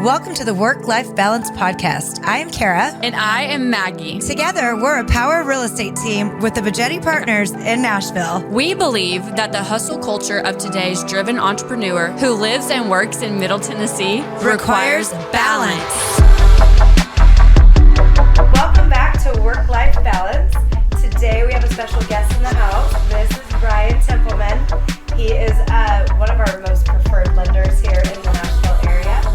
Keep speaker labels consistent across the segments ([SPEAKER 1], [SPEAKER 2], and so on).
[SPEAKER 1] Welcome to the Work-Life Balance Podcast. I am Kara.
[SPEAKER 2] And I am Maggie.
[SPEAKER 1] Together, we're a power real estate team with the Bajetti Partners in Nashville.
[SPEAKER 2] We believe that the hustle culture of today's driven entrepreneur who lives and works in Middle Tennessee requires balance.
[SPEAKER 1] Welcome back to Work-Life Balance. Today we have a special guest in the house. This is Brian Templeman. He is one of our most preferred lenders here in the Nashville area.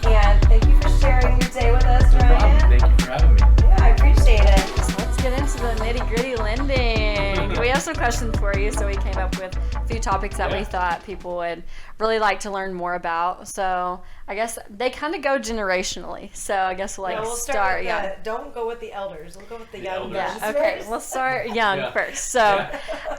[SPEAKER 1] And thank you for sharing your day with us, Brian.
[SPEAKER 3] Thank you for having me.
[SPEAKER 1] Yeah, I appreciate it.
[SPEAKER 2] So let's get into the nitty-gritty lending. We have some questions for you, so we came up with a few topics that we thought people would really like to learn more about. So I guess they kind of go generationally. So I guess we'll start
[SPEAKER 1] with
[SPEAKER 2] young.
[SPEAKER 1] Don't go with the elders. We'll go with the young.
[SPEAKER 3] elders.
[SPEAKER 2] Yeah, okay, we'll start young first. So,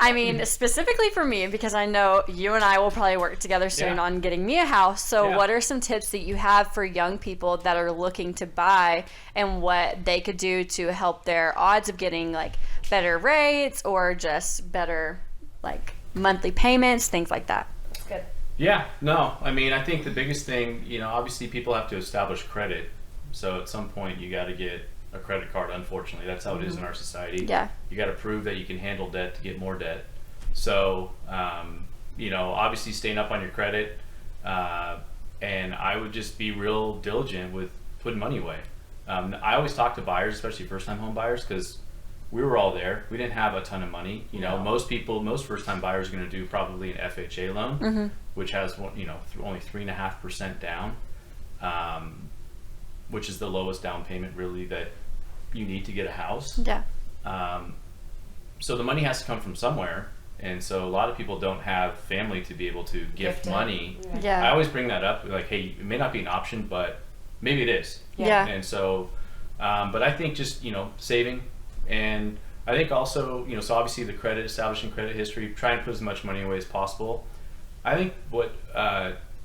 [SPEAKER 2] I mean, specifically for me, because I know you and I will probably work together soon on getting me a house. So what are some tips that you have for young people that are looking to buy and what they could do to help their odds of getting like better rates or just better like monthly payments, things like that?
[SPEAKER 1] That's good.
[SPEAKER 3] Yeah, no, I mean, I think the biggest thing, obviously people have to establish credit. So at some point you got to get a credit card, unfortunately. That's how it is in our society.
[SPEAKER 2] Yeah.
[SPEAKER 3] You got to prove that you can handle debt to get more debt. So, obviously staying up on your credit. And I would just be real diligent with putting money away. I always talk to buyers, especially first-time home buyers, because we were all there. We didn't have a ton of money. Most first-time buyers are going to do probably an FHA loan, which has only 3.5% down, which is the lowest down payment really that you need to get a house.
[SPEAKER 2] Yeah.
[SPEAKER 3] So the money has to come from somewhere, and so a lot of people don't have family to be able to gift money.
[SPEAKER 2] Yeah.
[SPEAKER 3] I always bring that up, like, hey, it may not be an option, but maybe it is.
[SPEAKER 2] Yeah.
[SPEAKER 3] And so, but I think just saving. And I think also, so obviously the credit, establishing credit history, try and put as much money away as possible. I think what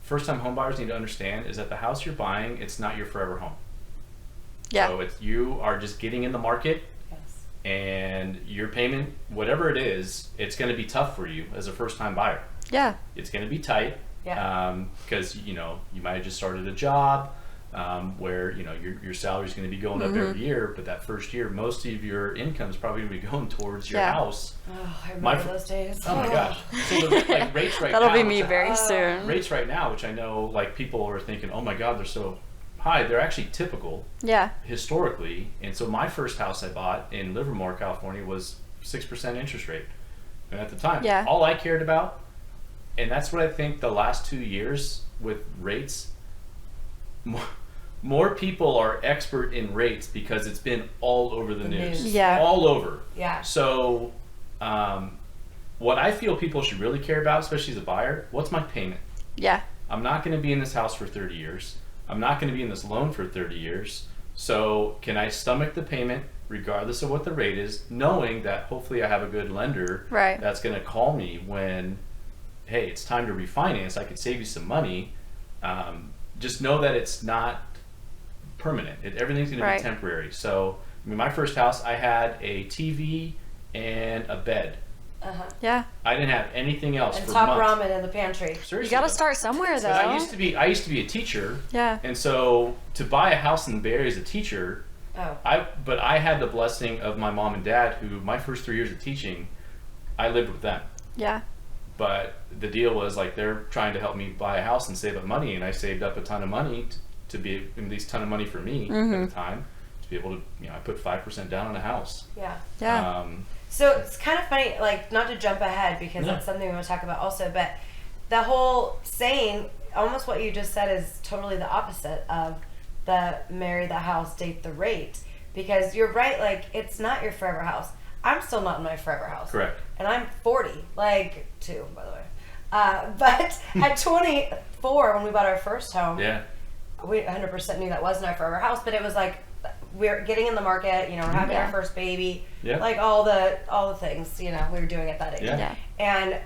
[SPEAKER 3] first-time home buyers need to understand is that the house you're buying, it's not your forever home.
[SPEAKER 2] Yeah.
[SPEAKER 3] So you are just getting in the market, and your payment, whatever it is, it's going to be tough for you as a first-time buyer.
[SPEAKER 2] Yeah.
[SPEAKER 3] It's going to be tight, because you might have just started a job. Where your salary is going to be going up every year, but that first year, most of your income is probably going to be going towards your house.
[SPEAKER 1] Oh, I remember those days.
[SPEAKER 3] Oh my gosh! So the rates right
[SPEAKER 2] That'll
[SPEAKER 3] now.
[SPEAKER 2] be me very soon.
[SPEAKER 3] Rates right now, which I know, like people are thinking, oh my God, they're so high. They're actually typical.
[SPEAKER 2] Yeah.
[SPEAKER 3] Historically, and so my first house I bought in Livermore, California, was 6% interest rate, and at the time, all I cared about, and that's what I think the last 2 years with rates. More people are expert in rates because it's been all over the news.
[SPEAKER 2] Yeah.
[SPEAKER 3] All over.
[SPEAKER 1] Yeah.
[SPEAKER 3] So, what I feel people should really care about, especially as a buyer, what's my payment?
[SPEAKER 2] Yeah.
[SPEAKER 3] I'm not going to be in this house for 30 years. I'm not going to be in this loan for 30 years. So, can I stomach the payment regardless of what the rate is, knowing that hopefully I have a good lender that's going to call me when, hey, it's time to refinance. I could save you some money. Just know that it's not permanent. Everything's going to be temporary. So, my first house, I had a TV and a bed.
[SPEAKER 2] Yeah.
[SPEAKER 3] I didn't have anything else
[SPEAKER 1] and
[SPEAKER 3] for
[SPEAKER 1] top
[SPEAKER 3] months.
[SPEAKER 1] ramen in the pantry.
[SPEAKER 3] Seriously.
[SPEAKER 2] You got to start somewhere, though.
[SPEAKER 3] I used to be a teacher.
[SPEAKER 2] Yeah.
[SPEAKER 3] And so to buy a house in the Bay Area as a teacher, but I had the blessing of my mom and dad, who my first 3 years of teaching, I lived with them.
[SPEAKER 2] Yeah.
[SPEAKER 3] But the deal was like they're trying to help me buy a house and save up money, and I saved up a ton of money to be at least ton of money for me at the time to be able to I put 5% down on a house.
[SPEAKER 1] Yeah.
[SPEAKER 2] Yeah.
[SPEAKER 1] So it's kind of funny, like, not to jump ahead because that's something we want to talk about also, but the whole saying, almost what you just said, is totally the opposite of the marry the house, date the rate. Because you're right, like, it's not your forever house. I'm still not in my forever house.
[SPEAKER 3] Correct.
[SPEAKER 1] And I'm 40, like, 2, by the way. But at 24, when we bought our first home, we 100% knew that wasn't our forever house, but it was like, we're getting in the market, we're having our first baby, like all the things, we were doing at that age.
[SPEAKER 3] Yeah.
[SPEAKER 1] And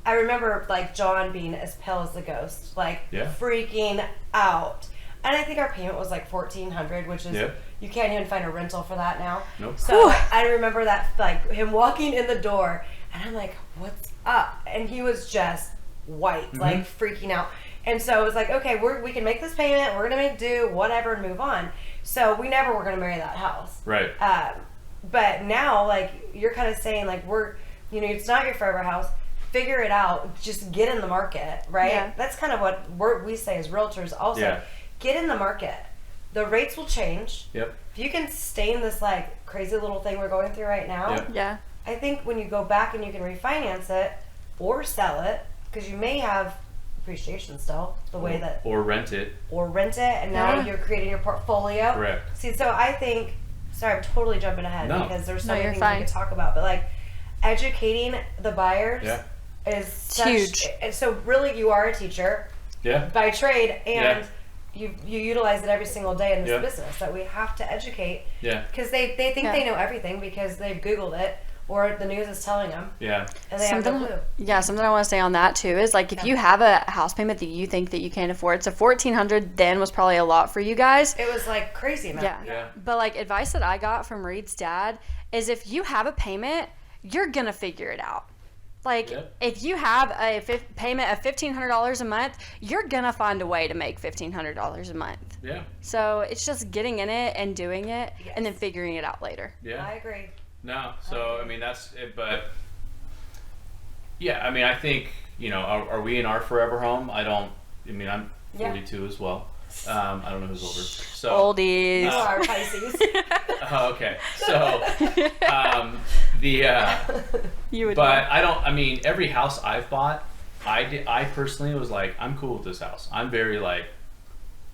[SPEAKER 1] I remember like John being as pale as the ghost, like freaking out. And I think our payment was like $1,400, which is you can't even find a rental for that now.
[SPEAKER 3] Nope.
[SPEAKER 1] So I remember that, like him walking in the door, and I'm like, "What's up?" And he was just white, like freaking out. And so it was like, okay, we can make this payment, we're going to make do, whatever, and move on. So we never were going to marry that house.
[SPEAKER 3] Right.
[SPEAKER 1] But now, like, you're kind of saying, like, it's not your forever house. Figure it out. Just get in the market, right? Yeah. That's kind of what we say as realtors also. Yeah. Get in the market. The rates will change.
[SPEAKER 3] Yep.
[SPEAKER 1] If you can stay in this, like, crazy little thing we're going through right now,
[SPEAKER 2] yeah.
[SPEAKER 1] I think when you go back and you can refinance it or sell it, because you may have appreciation still, the way that...
[SPEAKER 3] Or rent it.
[SPEAKER 1] And now you're creating your portfolio.
[SPEAKER 3] Correct.
[SPEAKER 1] See, so I think... Sorry, I'm totally jumping ahead because there's so many things we could talk about. But, like, educating the buyers is
[SPEAKER 2] huge.
[SPEAKER 1] So, really, you are a teacher by trade, and you utilize it every single day in this business, that we have to educate.
[SPEAKER 3] Yeah.
[SPEAKER 1] Because they think they know everything because they've Googled it. Or the news is telling them.
[SPEAKER 3] Yeah.
[SPEAKER 1] And they have no clue.
[SPEAKER 2] Yeah, something I want to say on that too is, like, if you have a house payment that you think that you can't afford, so $1,400 then was probably a lot for you guys.
[SPEAKER 1] It was like crazy amount.
[SPEAKER 3] Yeah.
[SPEAKER 2] But, like, advice that I got from Reed's dad is, if you have a payment, you're gonna figure it out. Like, if you have a payment of $1,500 a month, you're gonna find a way to make $1,500 a month.
[SPEAKER 3] Yeah.
[SPEAKER 2] So it's just getting in it and doing it, and then figuring it out later.
[SPEAKER 3] Yeah.
[SPEAKER 1] I agree.
[SPEAKER 3] No, so I mean that's it, but yeah, I mean I think, are we in our forever home? I'm 42 as well. I don't know who's older. So
[SPEAKER 2] oldies.
[SPEAKER 1] You are Pisces.
[SPEAKER 3] Okay, so
[SPEAKER 2] you would.
[SPEAKER 3] But know. Every house I've bought, I personally was like, I'm cool with this house. I'm very like,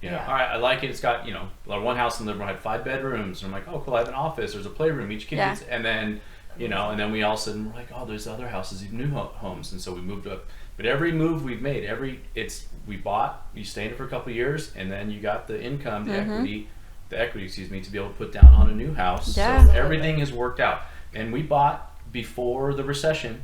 [SPEAKER 3] all right, I like it. It's got, one house in the living room had 5 bedrooms. And I'm like, oh, cool, I have an office. There's a playroom. Each kid gets, and then, and then we all of a sudden were like, oh, there's other houses, these new homes. And so we moved up. But every move we've made, we bought, you stay in it for a couple of years, and then you got the income, the equity, to be able to put down on a new house.
[SPEAKER 2] Yeah.
[SPEAKER 3] So everything has worked out. And we bought before the recession.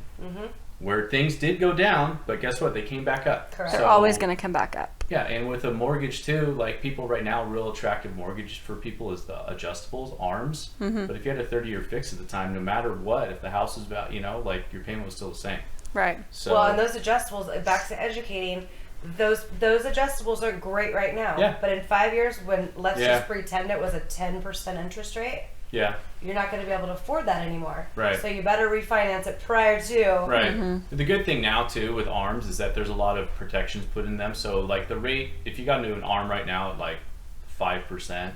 [SPEAKER 3] Where things did go down, but guess what? They came back up.
[SPEAKER 1] Correct.
[SPEAKER 2] They're always going to come back up.
[SPEAKER 3] Yeah, and with a mortgage too, like people right now, real attractive mortgage for people is the adjustables, ARMs. But if you had a 30-year fix at the time, no matter what, if the house is about, like your payment was still the same.
[SPEAKER 2] Right.
[SPEAKER 3] So,
[SPEAKER 1] well, and those adjustables, back to educating, those adjustables are great right now.
[SPEAKER 3] Yeah.
[SPEAKER 1] But in 5 years, when let's just pretend it was a 10% interest rate.
[SPEAKER 3] Yeah.
[SPEAKER 1] You're not going to be able to afford that anymore.
[SPEAKER 3] Right.
[SPEAKER 1] So you better refinance it prior to.
[SPEAKER 3] Right. The good thing now too with ARMs is that there's a lot of protections put in them. So like the rate, if you got into an ARM right now at like 5%,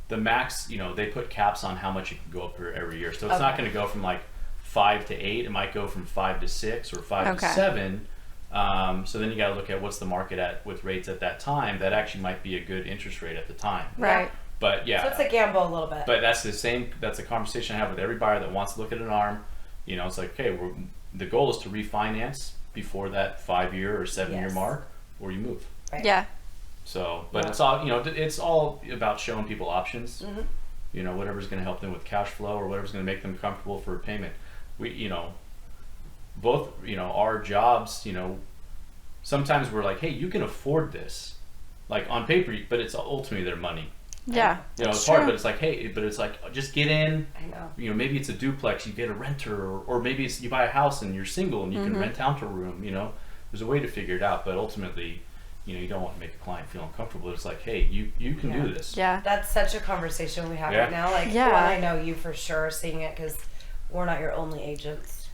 [SPEAKER 3] the max, they put caps on how much it can go up every year. So it's not going to go from like 5 to 8. It might go from 5 to 6 or 5 to 7. So then you got to look at what's the market at with rates at that time. That actually might be a good interest rate at the time.
[SPEAKER 2] Right.
[SPEAKER 3] But yeah,
[SPEAKER 1] so it's a gamble a little bit.
[SPEAKER 3] But that's a conversation I have with every buyer that wants to look at an ARM. It's like, okay, the goal is to refinance before that 5-year or 7-year mark, or you move.
[SPEAKER 1] Right.
[SPEAKER 2] Yeah.
[SPEAKER 3] So, but it's all it's all about showing people options. Whatever's going to help them with cash flow or whatever's going to make them comfortable for a payment. We, both, our jobs, sometimes we're like, hey, you can afford this, like on paper, but it's ultimately their money.
[SPEAKER 2] Yeah,
[SPEAKER 3] it's hard, but it's like, hey, but it's like, just get in.
[SPEAKER 1] I know.
[SPEAKER 3] Maybe it's a duplex, you get a renter, or maybe it's you buy a house and you're single and you can rent out a room. There's a way to figure it out, but ultimately, you don't want to make a client feel uncomfortable. It's like, hey, you can do this.
[SPEAKER 2] Yeah,
[SPEAKER 1] that's such a conversation we have right now. Like, well, I know you for sure are seeing it because we're not your only agents.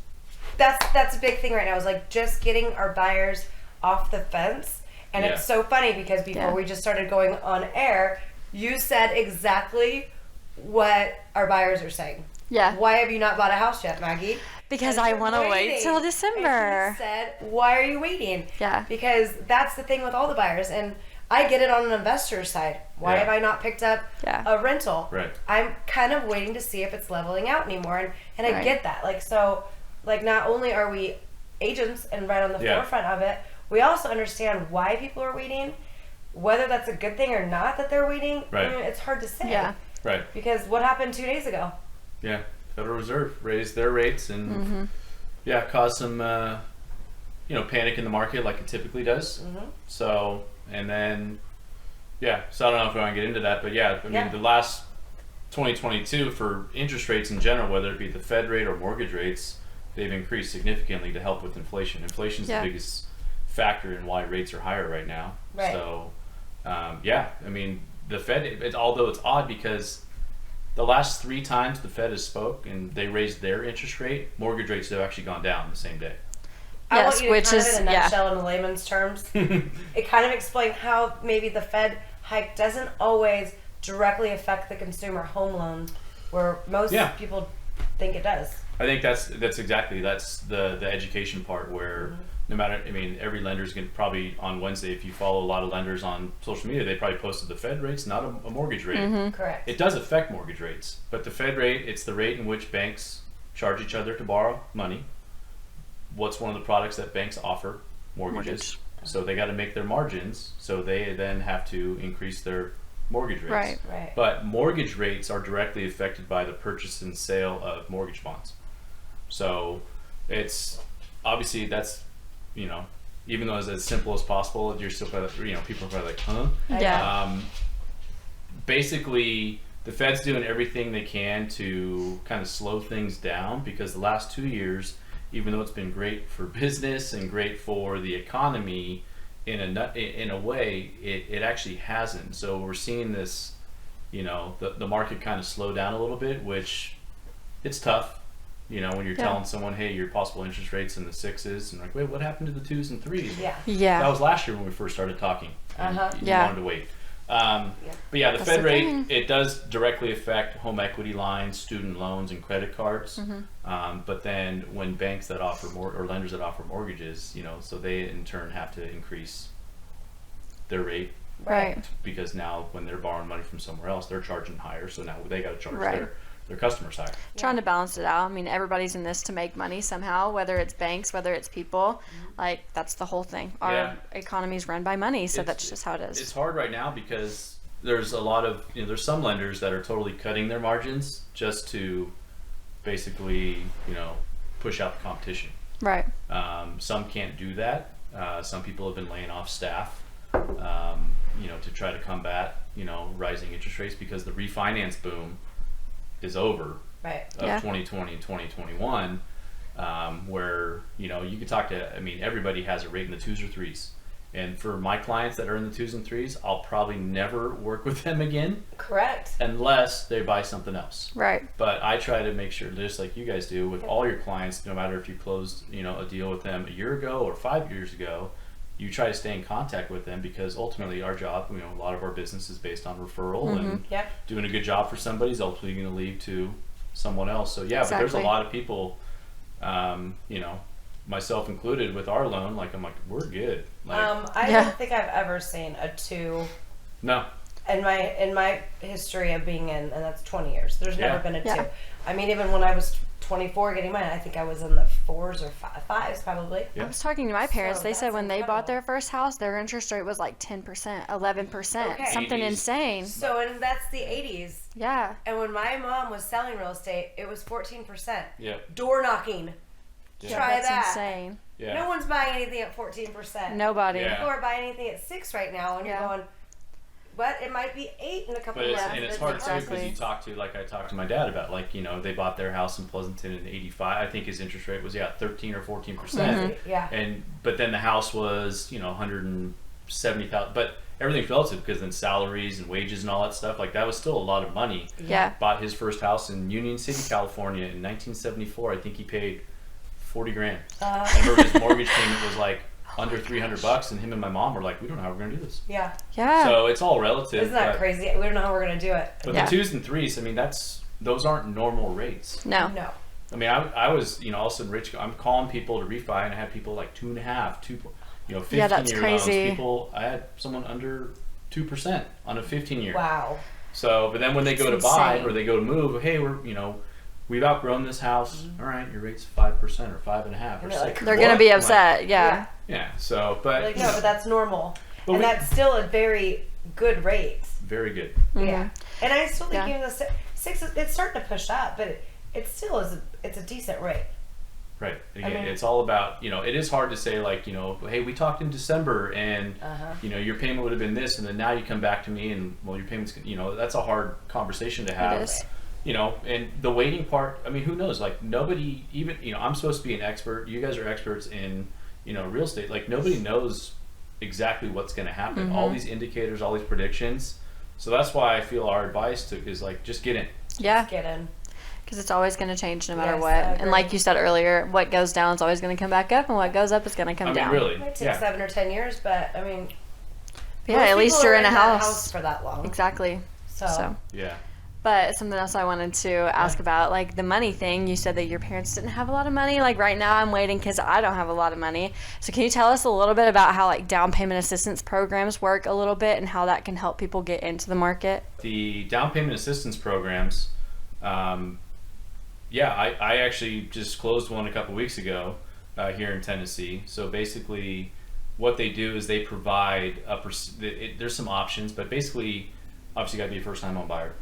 [SPEAKER 1] That's a big thing right now. Is like just getting our buyers off the fence, and it's so funny because before we just started going on air. You said exactly what our buyers are saying.
[SPEAKER 2] Yeah.
[SPEAKER 1] Why have you not bought a house yet, Maggie?
[SPEAKER 2] Because I want to wait till December.
[SPEAKER 1] And he said, why are you waiting?
[SPEAKER 2] Yeah.
[SPEAKER 1] Because that's the thing with all the buyers. And I get it on an investor's side. Why have I not picked up a rental?
[SPEAKER 3] Right.
[SPEAKER 1] I'm kind of waiting to see if it's leveling out anymore. And I get that. Like, not only are we agents and right on the forefront of it, we also understand why people are waiting. Whether that's a good thing or not that they're waiting, it's hard to say.
[SPEAKER 2] Yeah.
[SPEAKER 3] Right.
[SPEAKER 1] Because what happened 2 days ago?
[SPEAKER 3] Yeah. Federal Reserve raised their rates and caused some panic in the market like it typically does. So, and then so I don't know if I want to get into that, but I mean the last 2022 for interest rates in general, whether it be the Fed rate or mortgage rates, they've increased significantly to help with inflation. Inflation's the biggest factor in why rates are higher right now.
[SPEAKER 1] Right.
[SPEAKER 3] So, yeah, I mean, the Fed, although it's odd because the last 3 times the Fed has spoke and they raised their interest rate, mortgage rates have actually gone down the same day.
[SPEAKER 1] I want you to kind of, in a nutshell, in layman's terms, it kind of explain how maybe the Fed hike doesn't always directly affect the consumer home loan, where most people think it does.
[SPEAKER 3] I think that's the education part where no matter, I mean, every lender's going to probably on Wednesday, if you follow a lot of lenders on social media, they probably posted the Fed rate's not a mortgage rate.
[SPEAKER 1] Correct.
[SPEAKER 3] It does affect mortgage rates, but the Fed rate, it's the rate in which banks charge each other to borrow money. What's one of the products that banks offer? Mortgages. So they got to make their margins, so they then have to increase their mortgage rates.
[SPEAKER 1] Right.
[SPEAKER 3] But mortgage rates are directly affected by the purchase and sale of mortgage bonds. So it's obviously that's, you know, even though it's as simple as possible, you're still probably, you know, people are probably like, huh?
[SPEAKER 2] Yeah.
[SPEAKER 3] Basically, the Fed's doing everything they can to kind of slow things down because the last 2 years, even though it's been great for business and great for the economy, in a way, it actually hasn't. So we're seeing this, you know, the market kind of slow down a little bit, which it's tough. You know, when you're telling someone, hey, your possible interest rate's in the 6s, and like, wait, what happened to the 2s and 3s?
[SPEAKER 2] Yeah.
[SPEAKER 3] That was last year when we first started talking. You wanted to wait. But yeah, the
[SPEAKER 2] That's
[SPEAKER 3] Fed
[SPEAKER 2] the
[SPEAKER 3] rate,
[SPEAKER 2] thing.
[SPEAKER 3] it does directly affect home equity lines, student loans, and credit cards. But then when banks that offer or lenders that offer mortgages, you know, so they in turn have to increase their rate.
[SPEAKER 2] Right.
[SPEAKER 3] Because now when they're borrowing money from somewhere else, they're charging higher. So now they got to charge their customers higher.
[SPEAKER 2] Trying to balance it out. I mean, everybody's in this to make money somehow, whether it's banks, whether it's people. Like, that's the whole thing. Our economy is run by money, so that's just how it is.
[SPEAKER 3] It's hard right now because there's a lot of, you know, there's some lenders that are totally cutting their margins just to basically, you know, push out the competition.
[SPEAKER 2] Right.
[SPEAKER 3] Some can't do that. Some people have been laying off staff, you know, to try to combat, you know, rising interest rates because the refinance boom is over of 2020 and 2021, where, you know, you could talk to, I mean, everybody has a rate in the 2s or 3s. And for my clients that are in the 2s and 3s, I'll probably never work with them again.
[SPEAKER 1] Correct.
[SPEAKER 3] Unless they buy something else.
[SPEAKER 2] Right.
[SPEAKER 3] But I try to make sure, just like you guys do with all your clients, no matter if you closed, you know, a deal with them a year ago or 5 years ago, you try to stay in contact with them because ultimately our job, you know, a lot of our business is based on referral and doing a good job for somebody is ultimately going to lead to someone else. So yeah, but there's a lot of people, you know, myself included, with our loan, like I'm like, we're good. Like,
[SPEAKER 1] I don't think I've ever seen a 2.
[SPEAKER 3] No.
[SPEAKER 1] In my history of being in, and that's 20 years. There's never been a 2.
[SPEAKER 2] Yeah.
[SPEAKER 1] I mean, even when I was 24 getting mine, I think I was in the 4s or 5s probably.
[SPEAKER 2] I was talking to my parents.
[SPEAKER 1] So
[SPEAKER 2] they said when they
[SPEAKER 1] incredible.
[SPEAKER 2] bought their first house, their interest rate was like 10%, 11%,
[SPEAKER 1] Okay.
[SPEAKER 2] something
[SPEAKER 3] 80s.
[SPEAKER 2] insane.
[SPEAKER 1] So, and that's the 80s.
[SPEAKER 2] Yeah.
[SPEAKER 1] And when my mom was selling real estate, it was 14%.
[SPEAKER 3] Yeah.
[SPEAKER 1] Door knocking.
[SPEAKER 3] Yeah.
[SPEAKER 1] Try
[SPEAKER 2] That's
[SPEAKER 1] that.
[SPEAKER 2] insane.
[SPEAKER 3] Yeah.
[SPEAKER 1] No one's buying anything at 14%.
[SPEAKER 2] Nobody.
[SPEAKER 3] Yeah.
[SPEAKER 1] People are buying anything at 6 right now, and you're going, but it might be 8 in a couple
[SPEAKER 3] But
[SPEAKER 1] of months.
[SPEAKER 3] and it's hard too because you talk to, like I talked to my dad about, like, you know, they bought their house in Pleasanton in '85. I think his interest rate was 13 or 14%.
[SPEAKER 1] Yeah.
[SPEAKER 3] But then the house was, you know, 170,000. But everything's relative because then salaries and wages and all that stuff, like that was still a lot of money.
[SPEAKER 2] Yeah.
[SPEAKER 3] Bought his first house in Union City, California in 1974. I think he paid $40,000. And his mortgage payment was like under $300, and him and my mom were like, we don't know how we're gonna do this.
[SPEAKER 1] Yeah.
[SPEAKER 2] Yeah.
[SPEAKER 3] So it's all relative.
[SPEAKER 1] Isn't that crazy? We don't know how we're gonna do it.
[SPEAKER 3] But the 2s and 3s, I mean, those aren't normal rates.
[SPEAKER 2] No.
[SPEAKER 1] No.
[SPEAKER 3] I mean, I was, you know, all of a sudden rich. I'm calling people to refi, and I had people like 2.5, 2, you know, 15-year
[SPEAKER 2] that's crazy.
[SPEAKER 3] loans. People, I had someone under 2% on a 15-year.
[SPEAKER 1] Wow.
[SPEAKER 3] So, but then when they go to
[SPEAKER 2] That's
[SPEAKER 3] buy
[SPEAKER 2] insane.
[SPEAKER 3] or they go to move, hey, we've outgrown this house. All right, your rate's 5% or 5.5 or 6.
[SPEAKER 2] They're gonna be upset. Yeah.
[SPEAKER 3] Yeah. So, but
[SPEAKER 1] Like, no, but that's normal,
[SPEAKER 3] But
[SPEAKER 1] and that's still a very good rate.
[SPEAKER 3] very good.
[SPEAKER 1] Yeah. And I still think
[SPEAKER 2] Yeah.
[SPEAKER 1] even the 6, it's starting to push up, but it still is. It's a decent rate.
[SPEAKER 3] Right. Again,
[SPEAKER 1] mean-
[SPEAKER 3] it's all about, you know, it is hard to say, like, you know, hey, we talked in December and, you know, your payment would have been this, and then now you come back to me and, well, your payment's, you know, that's a hard conversation to have.
[SPEAKER 2] It is.
[SPEAKER 3] You know, and the waiting part, I mean, who knows? Like, nobody, even, you know, I'm supposed to be an expert. You guys are experts in, real estate, like nobody knows exactly what's going to happen. All these indicators, all these predictions. So that's why I feel our advice is like, just get in.
[SPEAKER 2] Yeah.
[SPEAKER 1] Just get in.
[SPEAKER 2] Because it's always going to change no matter what. And like you said earlier, what goes down is always going to come back up, and what goes up is going to come down.
[SPEAKER 3] Really.
[SPEAKER 1] It might take 7 or 10 years, but I mean,
[SPEAKER 2] yeah, at least you're in a
[SPEAKER 1] house for that long.
[SPEAKER 2] Exactly. So.
[SPEAKER 3] Yeah.
[SPEAKER 2] But something else I wanted to ask about, like the money thing. You said that your parents didn't have a lot of money. Like right now I'm waiting because I don't have a lot of money. So can you tell us a little bit about how like down payment assistance programs work a little bit and how that can help people get into the market?
[SPEAKER 3] The down payment assistance programs, I actually just closed one a couple weeks ago here in Tennessee. So basically what they do is they provide there's some options, but basically obviously you got to be a first-time home buyer.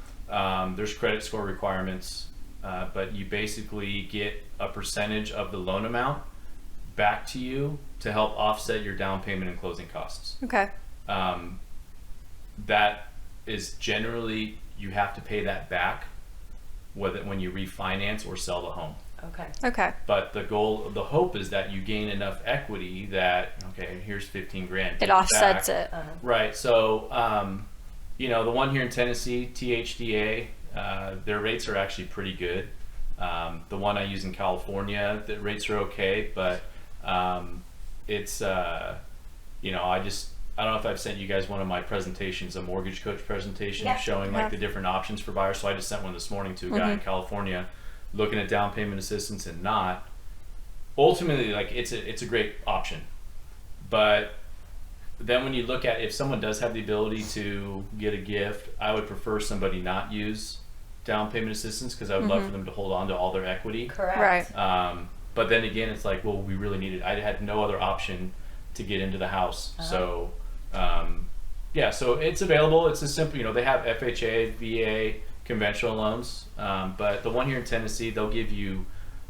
[SPEAKER 3] There's credit score requirements, but you basically get a percentage of the loan amount back to you to help offset your down payment and closing costs.
[SPEAKER 2] Okay.
[SPEAKER 3] That is generally, you have to pay that back when you refinance or sell the home.
[SPEAKER 2] Okay.
[SPEAKER 3] But the hope is that you gain enough equity that, okay, here's 15 grand.
[SPEAKER 2] It offsets it.
[SPEAKER 3] Right. So, the one here in Tennessee, THDA, their rates are actually pretty good. The one I use in California, the rates are okay, but it's, I don't know if I've sent you guys one of my presentations, a mortgage coach presentation showing like the different options for buyers. So I just sent one this morning to a guy in California looking at down payment assistance and not. Ultimately, like it's a great option, but then when you look at if someone does have the ability to get a gift, I would prefer somebody not use down payment assistance because I would love for them to hold on to all their equity.
[SPEAKER 1] Correct.
[SPEAKER 2] Right.
[SPEAKER 3] But then again, it's like, well, we really needed. I had no other option to get into the house, so so it's available. It's a simple, they have FHA, VA, conventional loans, but the one here in Tennessee, they'll give you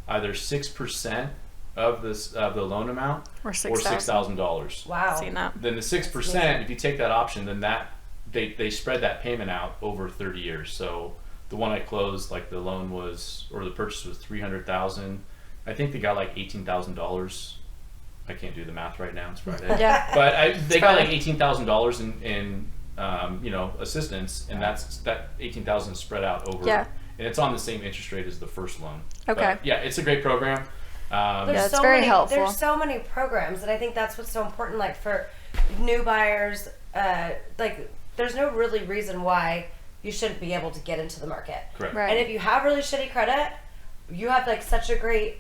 [SPEAKER 3] either 6% of the loan amount or $6,000.
[SPEAKER 1] Wow.
[SPEAKER 2] Seen that.
[SPEAKER 3] Then the 6%, if you take that option, then that they spread that payment out over 30 years. So the one I closed, like the loan was, or the purchase was $300,000. I think they got like $18,000. I can't do the math right now. It's Friday.
[SPEAKER 2] Yeah.
[SPEAKER 3] But they got like $18,000 in assistance, and that $18,000 spread out over.
[SPEAKER 2] Yeah.
[SPEAKER 3] And it's on the same interest rate as the first loan.
[SPEAKER 2] Okay.
[SPEAKER 3] But, yeah, it's a great program.
[SPEAKER 2] It's very helpful.
[SPEAKER 1] There's so many programs, and I think that's what's so important. Like for new buyers, there's no really reason why you shouldn't be able to get into the market.
[SPEAKER 3] Correct.
[SPEAKER 2] Right.
[SPEAKER 1] And if you have really shitty credit, you have like such a great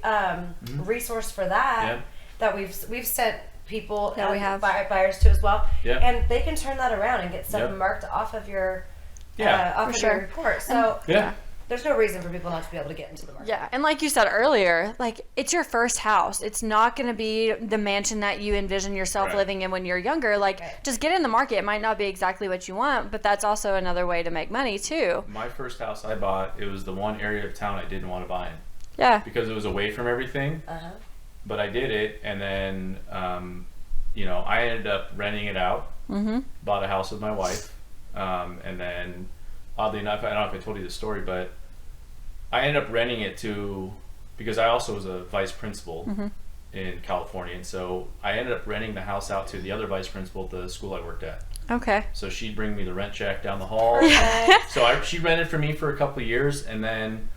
[SPEAKER 1] resource for that that we've sent people
[SPEAKER 2] we have
[SPEAKER 1] buyers to as well.
[SPEAKER 3] Yeah.
[SPEAKER 1] And they can turn that around and get stuff marked off of your your report. So there's no reason for people not to be able to get into the market.
[SPEAKER 2] Yeah, and like you said earlier, like it's your first house. It's not going to be the mansion that you envision yourself living in when you're younger. Like, just get in the market. It might not be exactly what you want, but that's also another way to make money too.
[SPEAKER 3] My first house I bought, it was the one area of town I didn't want to buy in.
[SPEAKER 2] Yeah.
[SPEAKER 3] Because it was away from everything. But I did it, and then, I ended up renting it out. Bought a house with my wife, and then, oddly enough, I don't know if I told you this story, but I ended up renting it because I also was a vice principal in California, and so I ended up renting the house out to the other vice principal at the school I worked at.
[SPEAKER 2] Okay.
[SPEAKER 3] So she'd bring me the rent check down the hall. So she rented for me for a couple of years, and then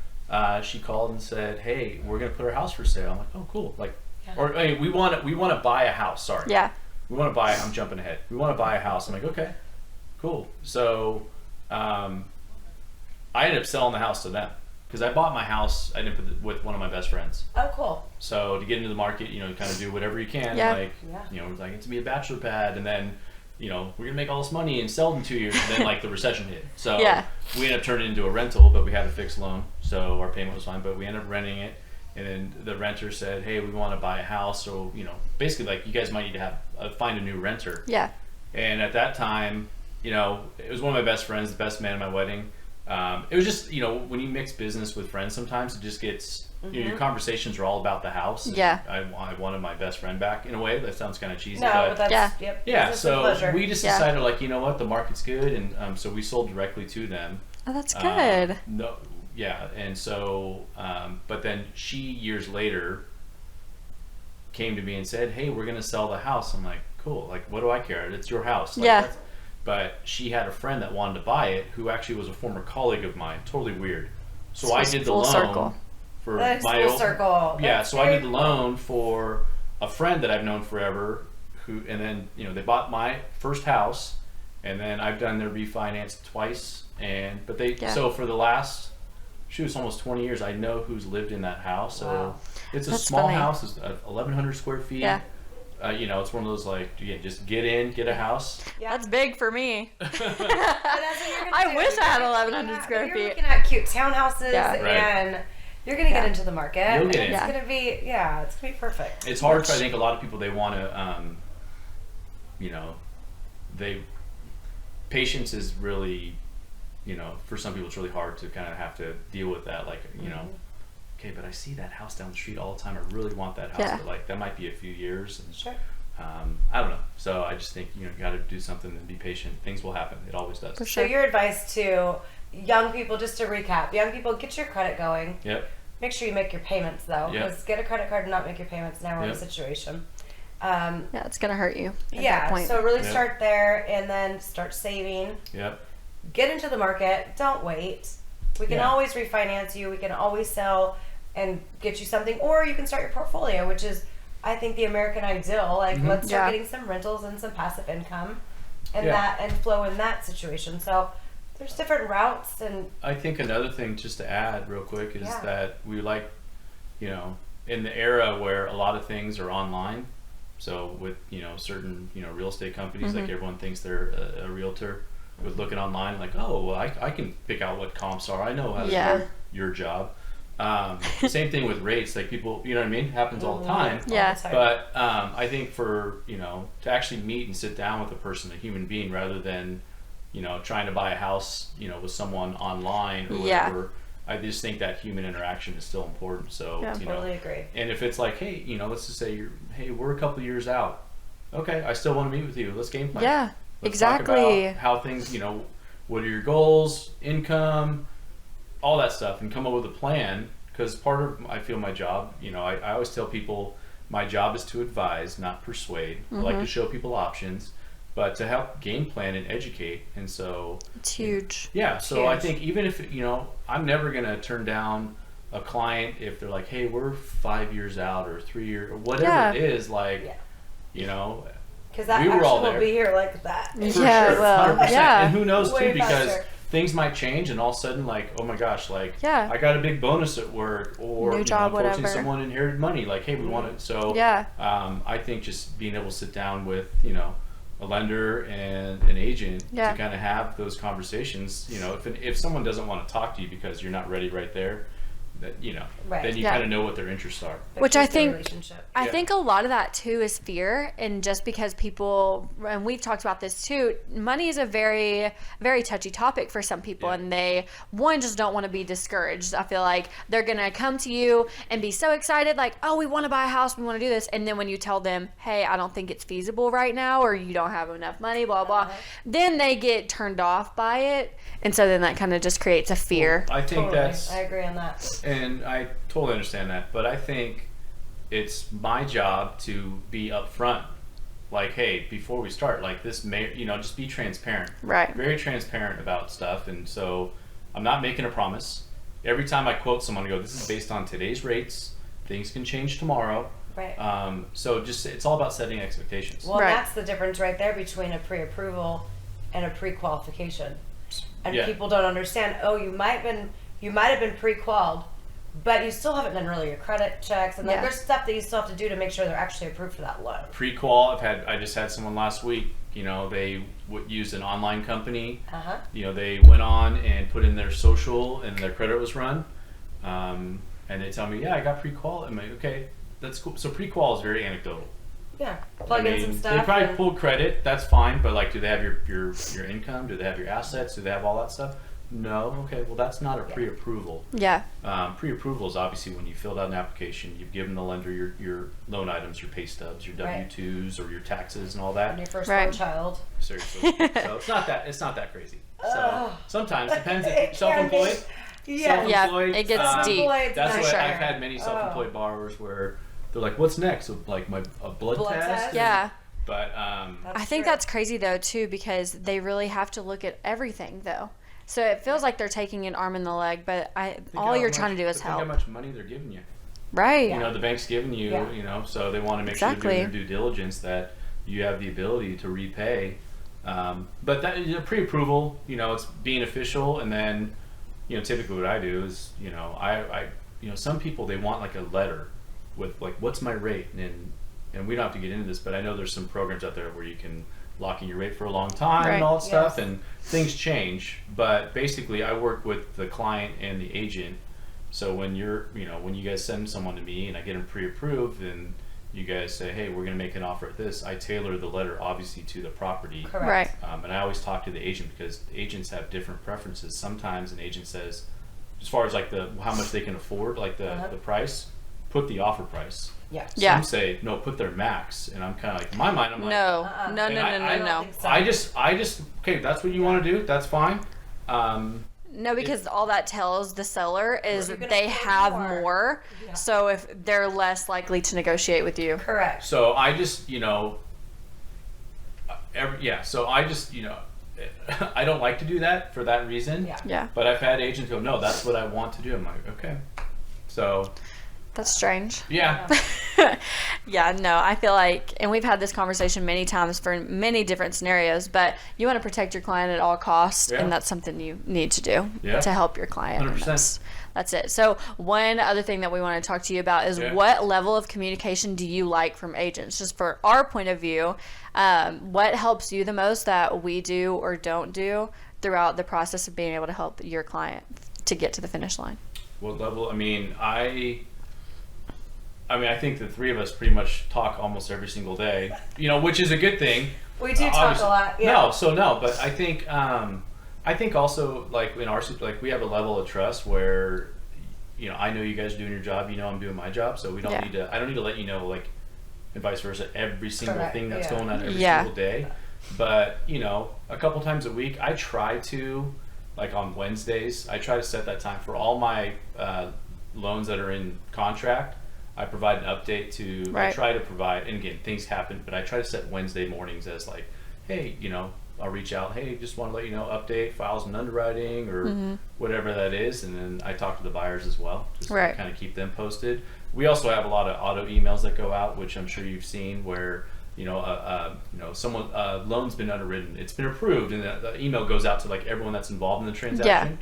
[SPEAKER 3] she called and said, "Hey, we're gonna put our house for sale." I'm like, "Oh, cool!" Like, we want to buy a house. Sorry.
[SPEAKER 2] Yeah.
[SPEAKER 3] We want to buy. I'm jumping ahead. We want to buy a house. I'm like, okay, cool. So, I ended up selling the house to them because I bought my house. I did with one of my best friends.
[SPEAKER 1] Oh, cool.
[SPEAKER 3] So to get into the market, kind of do whatever you can. Like, like to be a bachelor pad, and then, we're gonna make all this money and sell it in 2 years, and then like the recession hit. So we ended up turning it into a rental, but we had a fixed loan, so our payment was fine. But we ended up renting it, and then the renter said, "Hey, we want to buy a house, so basically like you guys might need to have find a new renter."
[SPEAKER 2] Yeah.
[SPEAKER 3] And at that time, it was one of my best friends, the best man at my wedding. It was just when you mix business with friends, sometimes it just gets your conversations are all about the house.
[SPEAKER 2] Yeah.
[SPEAKER 3] I wanted my best friend back in a way. That sounds kind of cheesy.
[SPEAKER 1] No, but that's
[SPEAKER 3] yeah. So we just decided like, what, the market's good, and so we sold directly to them.
[SPEAKER 2] Oh, that's good.
[SPEAKER 3] No, yeah, and so but then she years later came to me and said, hey, we're going to sell the house. I'm like, cool. Like, what do I care? It's your house. Like,
[SPEAKER 2] yeah.
[SPEAKER 3] But she had a friend that wanted to buy it who actually was a former colleague of mine. Totally weird. So I did the loan
[SPEAKER 2] circle.
[SPEAKER 3] for
[SPEAKER 1] That's
[SPEAKER 3] my
[SPEAKER 1] full
[SPEAKER 3] old
[SPEAKER 1] circle.
[SPEAKER 3] Yeah,
[SPEAKER 1] That's
[SPEAKER 3] so I did the loan for a friend that I've known forever and then, they bought my first house, and then I've done their refinance twice, so for the last it's almost 20 years, I know who's lived in that house. So
[SPEAKER 1] wow.
[SPEAKER 3] It's a
[SPEAKER 2] That's
[SPEAKER 3] small
[SPEAKER 2] funny.
[SPEAKER 3] house, it's 1,100 square feet.
[SPEAKER 2] Yeah.
[SPEAKER 3] It's one of those just get a house.
[SPEAKER 1] Yeah.
[SPEAKER 2] That's big for me.
[SPEAKER 1] I
[SPEAKER 2] wish I had 1,100 square
[SPEAKER 1] You're
[SPEAKER 2] feet.
[SPEAKER 1] looking at cute townhouses,
[SPEAKER 2] Yeah.
[SPEAKER 3] Right.
[SPEAKER 1] and you're gonna get into the market.
[SPEAKER 3] You'll get
[SPEAKER 1] and
[SPEAKER 3] in.
[SPEAKER 1] It's gonna be it's gonna be perfect.
[SPEAKER 3] It's hard. I think a lot of people, they want to, patience is really, for some people it's really hard to kind of have to deal with that. Like, okay, but I see that house down the street all the time. I really want that house,
[SPEAKER 2] Yeah.
[SPEAKER 3] but like that might be a few years. And,
[SPEAKER 1] Sure.
[SPEAKER 3] I don't know. So I just think, you got to do something and be patient. Things will happen. It always does.
[SPEAKER 2] For
[SPEAKER 1] So
[SPEAKER 2] sure.
[SPEAKER 1] your advice to young people, just to recap, young people, get your credit going.
[SPEAKER 3] Yep.
[SPEAKER 1] Make sure you make your payments though,
[SPEAKER 3] Yep.
[SPEAKER 1] because get a credit card and not make your payments, now we're in a
[SPEAKER 3] Yep.
[SPEAKER 1] situation.
[SPEAKER 2] Yeah, it's gonna hurt you at that point.
[SPEAKER 1] So really
[SPEAKER 3] Yep.
[SPEAKER 1] start there and then start saving.
[SPEAKER 3] Yep.
[SPEAKER 1] Get into the market. Don't wait. We can
[SPEAKER 3] Yeah.
[SPEAKER 1] always refinance you. We can always sell and get you something, or you can start your portfolio, which is, I think, the American ideal. Like, let's start getting some rentals and some passive income, and and flow in that situation. So there's different routes, and
[SPEAKER 3] I think another thing just to add real quick is that we like, in the era where a lot of things are online. So with, certain, real estate companies, like everyone thinks they're a realtor with looking online, like, oh, well, I can pick out what comps are. I know how to do your job. Same thing with rates, like people, you know what I mean? Happens all the time.
[SPEAKER 2] Yeah.
[SPEAKER 3] But I think for, to actually meet and sit down with a person, a human being, rather than, trying to buy a house, with someone online or whatever, I just think that human interaction is still important. So,
[SPEAKER 1] totally agree.
[SPEAKER 3] And if it's like, hey, let's just say we're a couple of years out. Okay, I still want to meet with you. Let's game plan.
[SPEAKER 2] Yeah,
[SPEAKER 3] Let's
[SPEAKER 2] exactly.
[SPEAKER 3] talk about how things, what are your goals, income, all that stuff, and come up with a plan. Because part of, I feel, my job, I always tell people my job is to advise, not persuade. I like to show people options, but to help game plan and educate. And so
[SPEAKER 2] it's huge.
[SPEAKER 3] Yeah, so I think even if, I'm never going to turn down a client if they're like, hey, we're 5 years out or 3 years or whatever it is, like,
[SPEAKER 1] because that
[SPEAKER 3] we were all
[SPEAKER 1] will
[SPEAKER 3] there.
[SPEAKER 1] be here like that.
[SPEAKER 3] For
[SPEAKER 2] Yeah,
[SPEAKER 3] sure,
[SPEAKER 2] well,
[SPEAKER 3] 100%.
[SPEAKER 2] yeah.
[SPEAKER 3] And who knows
[SPEAKER 1] Way
[SPEAKER 3] too, because
[SPEAKER 1] faster.
[SPEAKER 3] things might change and all of a sudden, like, oh my gosh, like,
[SPEAKER 2] Yeah.
[SPEAKER 3] I got a big bonus at work, or
[SPEAKER 2] New job,
[SPEAKER 3] unfortunately
[SPEAKER 2] whatever.
[SPEAKER 3] someone inherited money, like, hey, we want it. So I think just being able to sit down with, a lender and an agent to kind of have those conversations, if someone doesn't want to talk to you because you're not ready right there, that then you kind of know what their interests are.
[SPEAKER 2] Which I think a lot of that too is fear, and just because people, and we've talked about this too, money is a very, very touchy topic for some people, and they just don't want to be discouraged. I feel like they're gonna come to you and be so excited, like, oh, we want to buy a house, we want to do this, and then when you tell them, hey, I don't think it's feasible right now, or you don't have enough money, blah blah, then they get turned off by it, and so then that kind of just creates a fear.
[SPEAKER 3] I think
[SPEAKER 1] I agree on that.
[SPEAKER 3] And I totally understand that, but I think it's my job to be upfront. Like, hey, before we start, like, this may, just be transparent.
[SPEAKER 2] Right.
[SPEAKER 3] Very transparent about stuff. And so I'm not making a promise. Every time I quote someone, I go, this is based on today's rates. Things can change tomorrow.
[SPEAKER 1] Right.
[SPEAKER 3] So it's all about setting expectations.
[SPEAKER 1] Well, that's the difference right there between a pre-approval and a pre-qualification. And people don't understand, oh, you might have been pre-qualified, but you still haven't done really your credit checks, and there's stuff that you still have to do to make sure they're actually approved for that loan.
[SPEAKER 3] Pre-qual, I just had someone last week, they used an online company. They went on and put in their social and their credit was run. And they tell me, I got pre-qual. I'm like, okay, that's cool. So pre-qual is very anecdotal.
[SPEAKER 1] Yeah, plug in some stuff.
[SPEAKER 3] They probably pulled credit, that's fine, but like, do they have your income? Do they have your assets? Do they have all that stuff? No. Okay, well, that's not a pre-approval.
[SPEAKER 2] Yeah.
[SPEAKER 3] Pre-approval is obviously when you filled out an application, you've given the lender your loan items, your pay stubs, your W-2s, or your taxes and all that.
[SPEAKER 1] And your firstborn child.
[SPEAKER 3] Seriously. So it's not that crazy. So sometimes, depends if self-employed.
[SPEAKER 1] Yeah,
[SPEAKER 3] self-employed,
[SPEAKER 2] it gets deep.
[SPEAKER 3] That's
[SPEAKER 1] for
[SPEAKER 3] what
[SPEAKER 1] sure.
[SPEAKER 3] I've had many self-employed borrowers where they're like, what's next? So, like a blood test?
[SPEAKER 2] Yeah.
[SPEAKER 3] But
[SPEAKER 2] I think that's crazy though too, because they really have to look at everything though. So it feels like they're taking an arm in the leg, but all you're trying to do is help.
[SPEAKER 3] Think how much money they're giving you.
[SPEAKER 2] Right.
[SPEAKER 3] You know, the bank's giving you, you know, so they want to make sure they're doing their due diligence that you have the ability to repay. But that pre-approval, you know, it's being official, and then, you know, typically what I do is, you know, I you know, some people, they want like a letter with like, what's my rate? And we don't have to get into this, but I know there's some programs out there where you can lock in your rate for a long time and all that stuff, and things change. But basically, I work with the client and the agent. So when you're, you know, when you guys send someone to me and I get them pre-approved, and you guys say, hey, we're going to make an offer at this, I tailor the letter obviously to the property.
[SPEAKER 2] Correct.
[SPEAKER 1] Right.
[SPEAKER 3] And I always talk to the agent, because agents have different preferences. Sometimes an agent says, as far as like how much they can afford, like the price, put the offer price.
[SPEAKER 1] Yeah.
[SPEAKER 3] Some say no, put their max, and I'm kind of like, in my mind, I'm like,
[SPEAKER 2] no.
[SPEAKER 3] I just okay, that's what you want to do, that's fine.
[SPEAKER 2] No, because all that tells the seller is they have more. Yeah. So if they're less likely to negotiate with you.
[SPEAKER 1] Correct.
[SPEAKER 3] So I just, you know, so I just, you know, I don't like to do that for that reason.
[SPEAKER 2] Yeah.
[SPEAKER 3] But I've had agents go, no, that's what I want to do. I'm like, okay. So.
[SPEAKER 2] That's strange.
[SPEAKER 3] Yeah.
[SPEAKER 2] Yeah, no, I feel like, and we've had this conversation many times for many different scenarios, but you want to protect your client at all costs, and that's something you need to do to help your client.
[SPEAKER 3] 100%.
[SPEAKER 2] That's it. So one other thing that we want to talk to you about is what level of communication do you like from agents? Just for our point of view, what helps you the most that we do or don't do throughout the process of being able to help your client to get to the finish line?
[SPEAKER 3] What level? I think the three of us pretty much talk almost every single day, you know, which is a good thing.
[SPEAKER 1] We do talk a lot. Yeah.
[SPEAKER 3] But I think also, like in our, like, we have a level of trust where, you know, I know you guys are doing your job, you know, I'm doing my job, so we don't need to, I don't need to let you know, like, and vice versa, every single thing that's going on every single day. But, you know, a couple times a week, I try to, like on Wednesdays, I try to set that time for all my loans that are in contract. I provide an update to, I try to provide, and again, things happen, but I try to set Wednesday mornings as like, hey, you know, I'll reach out, hey, just want to let you know, update, files and underwriting, or whatever that is, and then I talk to the buyers as well, just to kind of keep them posted. We also have a lot of auto emails that go out, which I'm sure you've seen, where, you know, someone, loan's been underwritten, it's been approved, and the email goes out to like everyone that's involved in the transaction.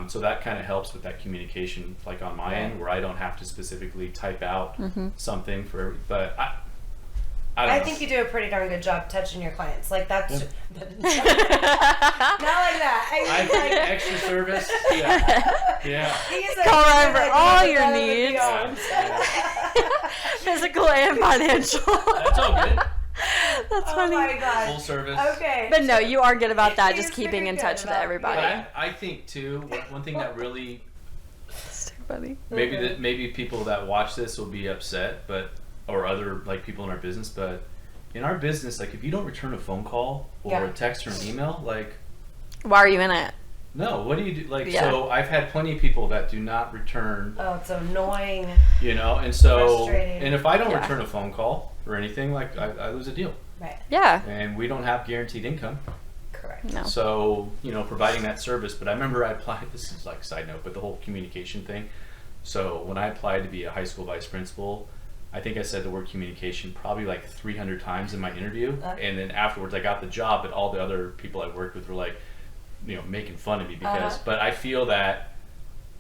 [SPEAKER 3] So that kind of helps with that communication, like on my end, where I don't have to specifically type out something for, but I
[SPEAKER 1] think you do a pretty darn good job touching your clients. Like that's not like that.
[SPEAKER 3] I think extra service. Yeah.
[SPEAKER 2] Call her for all your needs. Physical and financial.
[SPEAKER 3] That's all good.
[SPEAKER 2] That's funny.
[SPEAKER 1] Oh my God.
[SPEAKER 3] Full service.
[SPEAKER 1] Okay.
[SPEAKER 2] But no, you are good about that, just keeping in touch with everybody.
[SPEAKER 3] But I think too, one thing that really,
[SPEAKER 2] funny.
[SPEAKER 3] Maybe people that watch this will be upset, but, or other like people in our business, but in our business, like if you don't return a phone call or a text or an email, like,
[SPEAKER 2] why are you in it?
[SPEAKER 3] No, what do you do? Like, so I've had plenty of people that do not return.
[SPEAKER 1] Oh, it's annoying.
[SPEAKER 3] You know, and so,
[SPEAKER 1] frustrating.
[SPEAKER 3] And if I don't return a phone call or anything, like I lose a deal.
[SPEAKER 1] Right.
[SPEAKER 2] Yeah.
[SPEAKER 3] And we don't have guaranteed income.
[SPEAKER 1] Correct.
[SPEAKER 2] No.
[SPEAKER 3] So, you know, providing that service, but I remember I applied, this is like a side note, but the whole communication thing. So when I applied to be a high school vice principal, I think I said the word communication probably like 300 times in my interview. And then afterwards I got the job, but all the other people I worked with were like, you know, making fun of me because, but I feel that,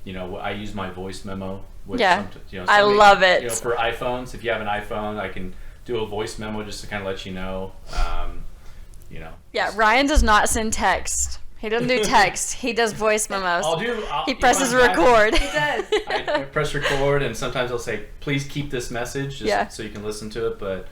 [SPEAKER 3] you know, I use my voice memo. Which you know,
[SPEAKER 2] I love it.
[SPEAKER 3] You know, for iPhones, if you have an iPhone, I can do a voice memo just to kind of let you know, you know.
[SPEAKER 2] Yeah, Ryan does not send text. He doesn't do text. He does voice memos. He presses record.
[SPEAKER 1] He does.
[SPEAKER 3] I press record, and sometimes I'll say, please keep this message just so you can listen to it. But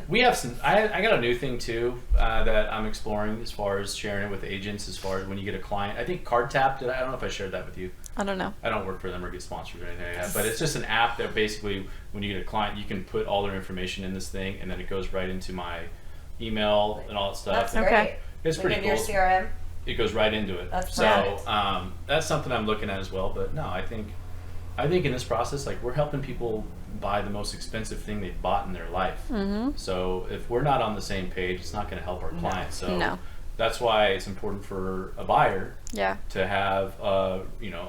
[SPEAKER 3] we have some, I got a new thing too that I'm exploring as far as sharing it with agents, as far as when you get a client. I think Card Tap, I don't know if I shared that with you.
[SPEAKER 2] I don't know.
[SPEAKER 3] I don't work for them or get sponsored or anything like that, but it's just an app that basically when you get a client, you can put all their information in this thing, and then it goes right into my email and all that stuff.
[SPEAKER 1] That's great.
[SPEAKER 3] It's pretty cool.
[SPEAKER 1] Your CRM.
[SPEAKER 3] It goes right into it.
[SPEAKER 1] That's
[SPEAKER 3] that's something I'm looking at as well. But no, I think in this process, like we're helping people buy the most expensive thing they've bought in their life. So if we're not on the same page, it's not going to help our clients. So that's why it's important for a buyer to have a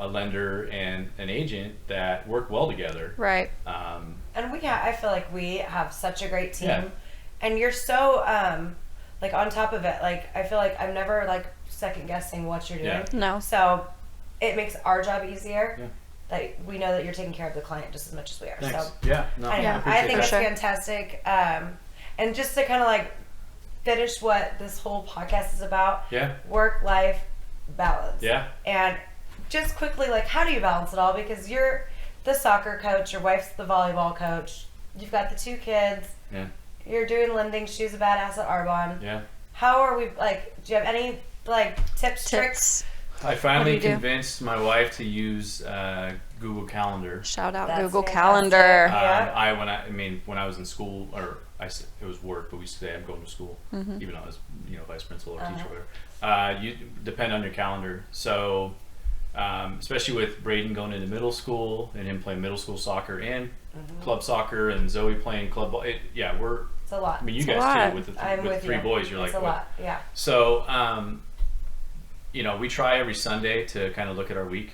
[SPEAKER 3] lender and an agent that work well together.
[SPEAKER 2] Right.
[SPEAKER 1] And I feel like we have such a great team, and you're so like on top of it. Like I feel like I'm never like second guessing what you're doing.
[SPEAKER 2] No.
[SPEAKER 1] So it makes our job easier. That we know that you're taking care of the client just as much as we are.
[SPEAKER 3] Thanks.
[SPEAKER 1] So
[SPEAKER 3] I
[SPEAKER 1] think it's fantastic. And just to kind of like finish what this whole podcast is about. Work-life balance. And just quickly, like, how do you balance it all? Because you're the soccer coach, your wife's the volleyball coach, you've got the 2 kids. You're doing lending. She's a badass at Arbonne. How are we, like, do you have any, like, tips, tricks?
[SPEAKER 3] I finally convinced my wife to use Google Calendar.
[SPEAKER 2] Shout out Google Calendar.
[SPEAKER 3] When I was in school, it was work, but we used to say I'm going to school, even though I was vice principal or teacher or whatever. You depend on your calendar. So especially with Braden going into middle school and him playing middle school soccer and club soccer and Zoe playing club ball. It's a lot. I mean, you guys too with the 3 boys. You're like,
[SPEAKER 1] it's a lot. Yeah.
[SPEAKER 3] So we try every Sunday to kind of look at our week.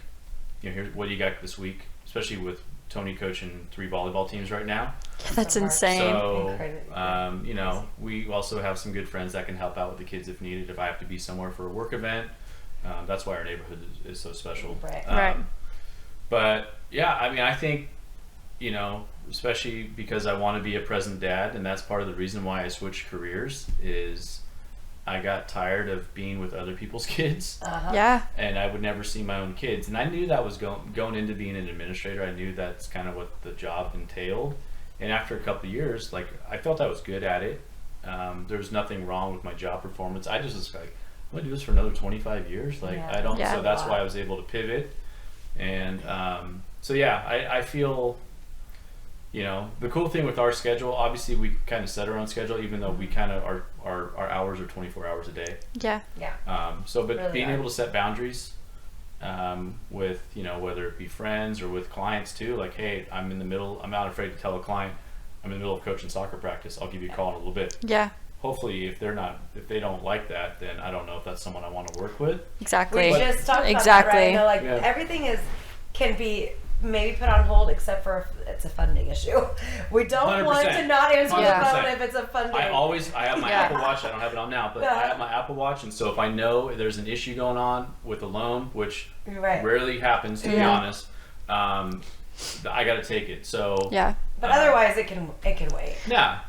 [SPEAKER 3] Here's what do you got this week, especially with Tony coaching 3 volleyball teams right now.
[SPEAKER 2] That's insane.
[SPEAKER 3] So, we also have some good friends that can help out with the kids if needed. If I have to be somewhere for a work event, that's why our neighborhood is so special.
[SPEAKER 1] Right.
[SPEAKER 3] But I think, especially because I want to be a present dad, and that's part of the reason why I switched careers is I got tired of being with other people's kids. And I would never see my own kids. And I knew that was going into being an administrator. I knew that's kind of what the job entailed. And after a couple of years, like, I felt I was good at it. There was nothing wrong with my job performance. I just was like, I'm going to do this for another 25 years. Like, I don't, so that's why I was able to pivot. And I feel, the cool thing with our schedule, obviously we kind of set our own schedule, even though we kind of our hours are 24 hours a day. But really being able to set boundaries with, whether it be friends or with clients too, like, hey, I'm not afraid to tell a client I'm in the middle of coaching soccer practice. I'll give you a call in a little bit. Hopefully if they don't like that, then I don't know if that's someone I want to work with.
[SPEAKER 2] Exactly.
[SPEAKER 1] We just talked about that, right? Everything can be maybe put on hold except for if it's a funding issue. We don't
[SPEAKER 3] 100%.
[SPEAKER 1] Want to not answer the phone if it's a funding.
[SPEAKER 3] I have my Apple Watch. I don't have it on now, but I have my Apple Watch, and so if I know there's an issue going on with a loan, which rarely happens to be honest, I got to take it. So
[SPEAKER 1] but otherwise it can wait.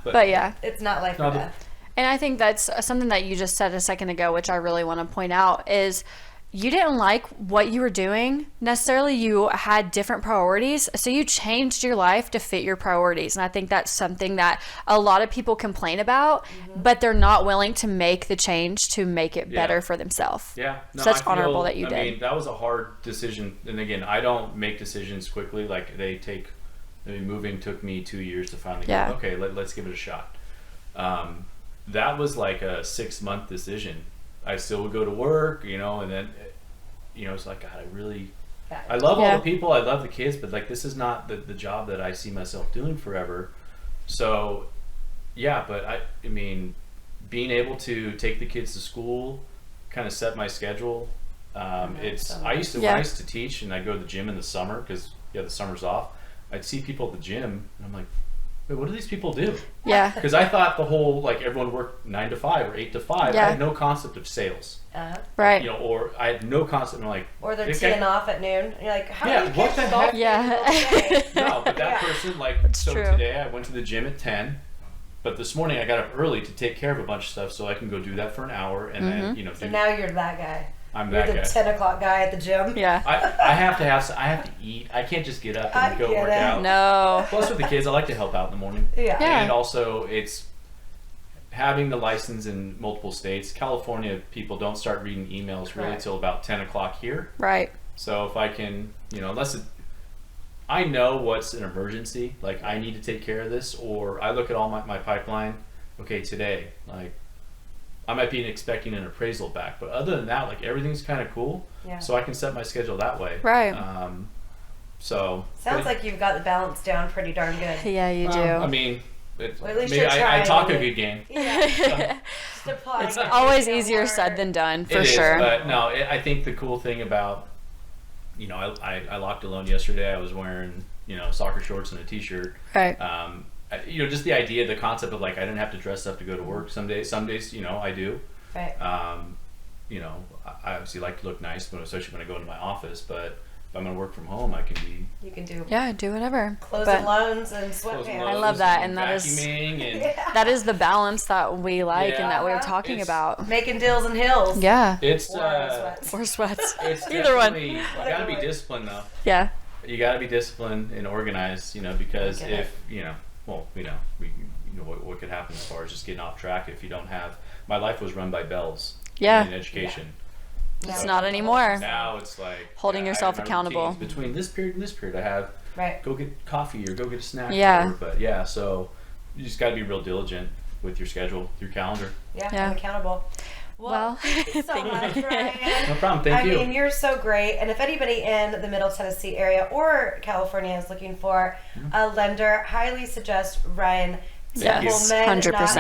[SPEAKER 3] But
[SPEAKER 1] it's not life or death.
[SPEAKER 2] And I think that's something that you just said a second ago, which I really want to point out, is you didn't like what you were doing necessarily. You had different priorities, so you changed your life to fit your priorities. And I think that's something that a lot of people complain about, but they're not willing to make the change to make it better for themselves. So that's honorable that you did. I mean,
[SPEAKER 3] that was a hard decision. And again, I don't make decisions quickly. Like moving took me 2 years to finally go, okay, let's give it a shot. That was like a 6-month decision. I still would go to work, and then, it's like, God, I love all the people, I love the kids, but like, this is not the job that I see myself doing forever. So, but being able to take the kids to school, kind of set my schedule. When I used to teach and I'd go to the gym in the summer because the summer's off. I'd see people at the gym and I'm like, wait, what do these people do? Because I thought the whole, like, everyone worked 9 to 5 or 8 to 5. I had no concept of sales. Or I had no concept of
[SPEAKER 1] or they're teeing off at noon. And you're like, how do you
[SPEAKER 3] what the
[SPEAKER 1] heck?
[SPEAKER 3] No, but that person, today I went to the gym at 10, but this morning I got up early to take care of a bunch of stuff so I can go do that for an hour and then,
[SPEAKER 1] So now you're that guy.
[SPEAKER 3] I'm that guy.
[SPEAKER 1] You're the 10 o'clock guy at the gym.
[SPEAKER 3] I have to eat. I can't just get up and go work out.
[SPEAKER 2] No.
[SPEAKER 3] Plus with the kids, I like to help out in the morning. And also it's having the license in multiple states. California people don't start reading emails really till about 10 o'clock here. So if I can, I know what's an emergency, like I need to take care of this, or I look at all my pipeline, okay, today, like I might be expecting an appraisal back, but other than that, like everything's kind of cool. So I can set my schedule that way. So
[SPEAKER 1] sounds like you've got the balance down pretty darn good.
[SPEAKER 2] Yeah, you do.
[SPEAKER 3] I mean,
[SPEAKER 1] at least
[SPEAKER 3] maybe I talk a good game.
[SPEAKER 1] Yeah.
[SPEAKER 2] It's always easier said than done, for sure.
[SPEAKER 3] But no, I think the cool thing about, I locked alone yesterday. I was wearing, soccer shorts and a t-shirt.
[SPEAKER 2] Right.
[SPEAKER 3] Just the idea, the concept of like, I didn't have to dress up to go to work. Some days, I do.
[SPEAKER 1] Right.
[SPEAKER 3] I obviously like to look nice, especially when I go into my office, but if I'm going to work from home,
[SPEAKER 1] you can do
[SPEAKER 2] whatever.
[SPEAKER 1] Clothes and loans and sweatpants.
[SPEAKER 2] I love that, and that is the balance that we like and that we were talking about.
[SPEAKER 1] Making deals and hills.
[SPEAKER 2] Yeah.
[SPEAKER 3] It's
[SPEAKER 2] or sweats.
[SPEAKER 3] It's
[SPEAKER 2] either one.
[SPEAKER 3] You got to be disciplined though.
[SPEAKER 2] Yeah.
[SPEAKER 3] You got to be disciplined and organized, because if what could happen as far as just getting off track if you don't have. My life was run by bells.
[SPEAKER 2] Yeah.
[SPEAKER 3] In education.
[SPEAKER 2] Yeah. It's not anymore.
[SPEAKER 3] Now it's like
[SPEAKER 2] holding yourself accountable.
[SPEAKER 3] Between this period and this period, I have go get coffee or go get a snack.
[SPEAKER 2] Yeah.
[SPEAKER 3] But so you just got to be real diligent with your schedule, your calendar.
[SPEAKER 1] Yeah. I'm accountable. Well, thank you so much, Ryan.
[SPEAKER 3] No problem. Thank you.
[SPEAKER 1] I mean, you're so great. And if anybody in the Middle Tennessee area or California is looking for a lender, highly suggest Ryan.
[SPEAKER 2] Yes,
[SPEAKER 1] Templeman,
[SPEAKER 2] 100%.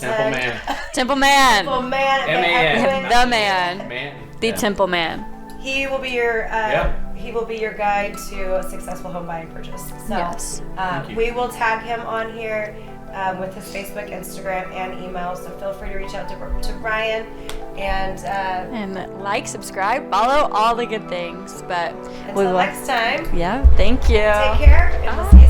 [SPEAKER 1] Templeman.
[SPEAKER 2] Templeman.
[SPEAKER 1] Templeman.
[SPEAKER 2] The man. The Templeman.
[SPEAKER 1] He will be your guide to a successful home buying purchase. So
[SPEAKER 2] yes.
[SPEAKER 1] We will tag him on here with his Facebook, Instagram, and email. So feel free to reach out to Ryan and
[SPEAKER 2] like, subscribe, follow, all the good things. But
[SPEAKER 1] until next time.
[SPEAKER 2] Yeah. Thank you.
[SPEAKER 1] Take care. And we'll see you